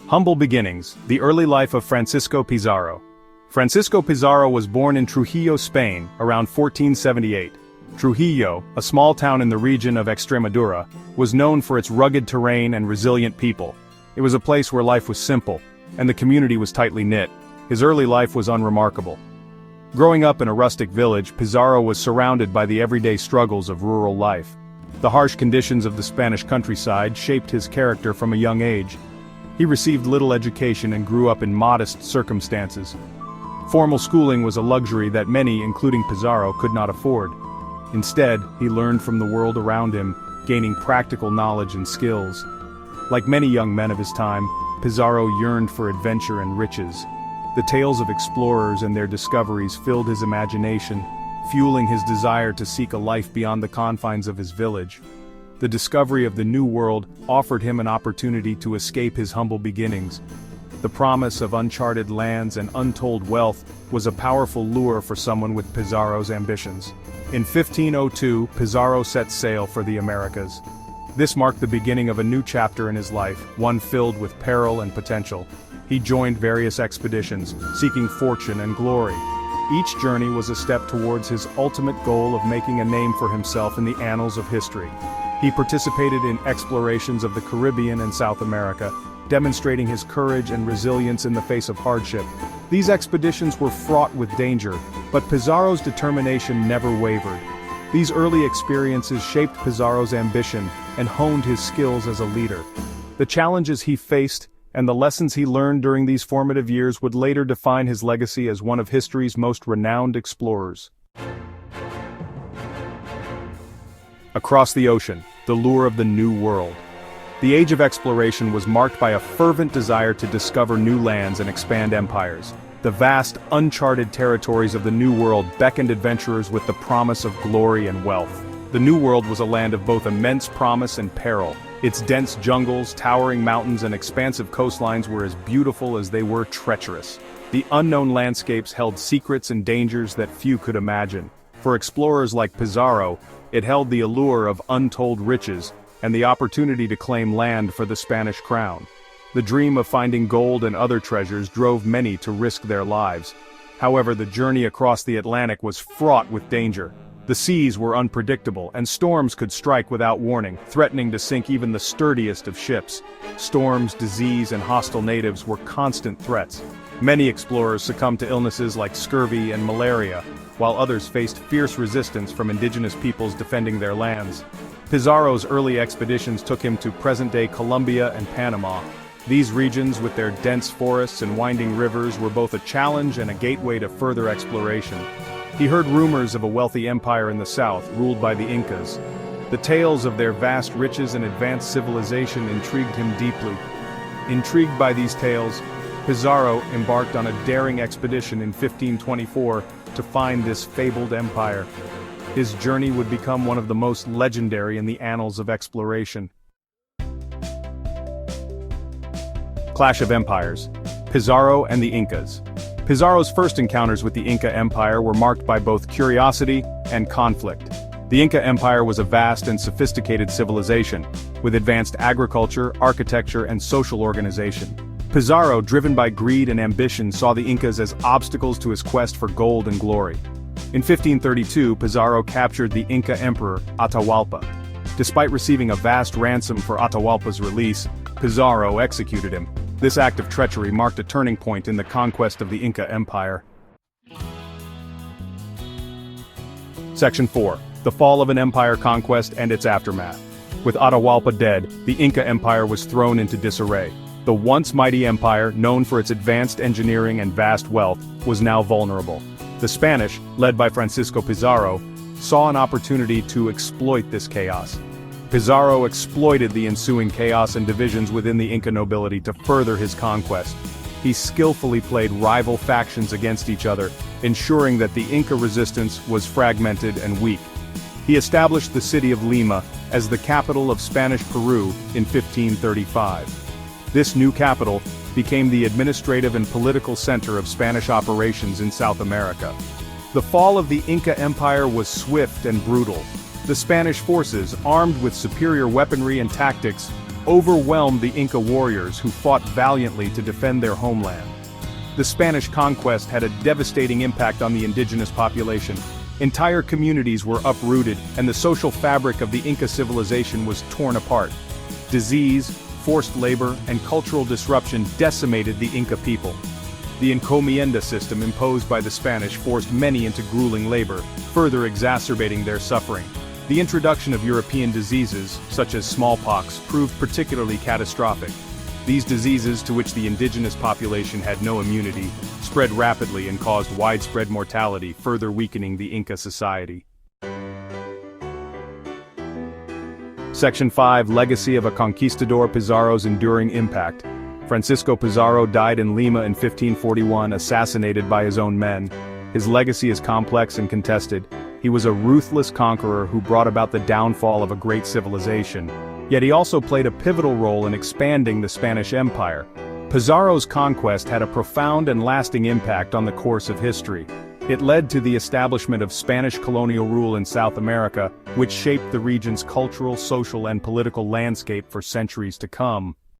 Humble beginnings, the early life of Francisco Pizarro. Francisco Pizarro was born in Trujillo, Spain, around 1478. Trujillo, a small town in the region of Extremadura, was known for its rugged terrain and resilient people. It was a place where life was simple, and the community was tightly knit. His early life was unremarkable. Growing up in a rustic village, Pizarro was surrounded by the everyday struggles of rural life. The harsh conditions of the Spanish countryside shaped his character from a young age. He received little education and grew up in modest circumstances. Formal schooling was a luxury that many, including Pizarro, could not afford. Instead, he learned from the world around him, gaining practical knowledge and skills. Like many young men of his time, Pizarro yearned for adventure and riches. The tales of explorers and their discoveries filled his imagination, fueling his desire to seek a life beyond the confines of his village. The discovery of the New World offered him an opportunity to escape his humble beginnings. The promise of uncharted lands and untold wealth was a powerful lure for someone with Pizarro's ambitions. In 1502, Pizarro set sail for the Americas. This marked the beginning of a new chapter in his life, one filled with peril and potential. He joined various expeditions, seeking fortune and glory. Each journey was a step towards his ultimate goal of making a name for himself in the annals of history. He participated in explorations of the Caribbean and South America, demonstrating his courage and resilience in the face of hardship. These expeditions were fraught with danger, but Pizarro's determination never wavered. These early experiences shaped Pizarro's ambition and honed his skills as a leader. The challenges he faced and the lessons he learned during these formative years would later define his legacy as one of history's most renowned explorers. Across the ocean, the lure of the New World. The age of exploration was marked by a fervent desire to discover new lands and expand empires. The vast, uncharted territories of the New World beckoned adventurers with the promise of glory and wealth. The New World was a land of both immense promise and peril. Its dense jungles, towering mountains, and expansive coastlines were as beautiful as they were treacherous. The unknown landscapes held secrets and dangers that few could imagine. For explorers like Pizarro, it held the allure of untold riches and the opportunity to claim land for the Spanish crown. The dream of finding gold and other treasures drove many to risk their lives. However, the journey across the Atlantic was fraught with danger. The seas were unpredictable, and storms could strike without warning, threatening to sink even the sturdiest of ships. Storms, disease, and hostile natives were constant threats. Many explorers succumbed to illnesses like scurvy and malaria, while others faced fierce resistance from indigenous peoples defending their lands. Pizarro's early expeditions took him to present-day Colombia and Panama. These regions, with their dense forests and winding rivers, were both a challenge and a gateway to further exploration. He heard rumors of a wealthy empire in the south, ruled by the Incas. The tales of their vast riches and advanced civilization intrigued him deeply. Intrigued by these tales, Pizarro embarked on a daring expedition in 1524 to find this fabled empire. His journey would become one of the most legendary in the annals of exploration. Clash of Empires. Pizarro and the Incas. Pizarro's first encounters with the Inca Empire were marked by both curiosity and conflict. The Inca Empire was a vast and sophisticated civilization, with advanced agriculture, architecture, and social organization. Pizarro, driven by greed and ambition, saw the Incas as obstacles to his quest for gold and glory. In 1532, Pizarro captured the Inca Emperor, Atahualpa. Despite receiving a vast ransom for Atahualpa's release, Pizarro executed him. This act of treachery marked a turning point in the conquest of the Inca Empire. Section 4. The Fall of an Empire Conquest and its Aftermath. With Atahualpa dead, the Inca Empire was thrown into disarray. The once mighty empire, known for its advanced engineering and vast wealth, was now vulnerable. The Spanish, led by Francisco Pizarro, saw an opportunity to exploit this chaos. Pizarro exploited the ensuing chaos and divisions within the Inca nobility to further his conquest. He skillfully played rival factions against each other, ensuring that the Inca resistance was fragmented and weak. He established the city of Lima as the capital of Spanish Peru in 1535. This new capital became the administrative and political center of Spanish operations in South America. The fall of the Inca Empire was swift and brutal. The Spanish forces, armed with superior weaponry and tactics, overwhelmed the Inca warriors who fought valiantly to defend their homeland. The Spanish conquest had a devastating impact on the indigenous population. Entire communities were uprooted, and the social fabric of the Inca civilization was torn apart. Disease, forced labor, and cultural disruption decimated the Inca people. The encomienda system imposed by the Spanish forced many into grueling labor, further exacerbating their suffering. The introduction of European diseases, such as smallpox, proved particularly catastrophic. These diseases, to which the indigenous population had no immunity, spread rapidly and caused widespread mortality, further weakening the Inca society. Section 5. Legacy of a Conquistador. Pizarro's enduring impact. Francisco Pizarro died in Lima in 1541, assassinated by his own men. His legacy is complex and contested. He was a ruthless conqueror who brought about the downfall of a great civilization. Yet he also played a pivotal role in expanding the Spanish Empire. Pizarro's conquest had a profound and lasting impact on the course of history. It led to the establishment of Spanish colonial rule in South America, which shaped the region's cultural, social, and political landscape for centuries to come.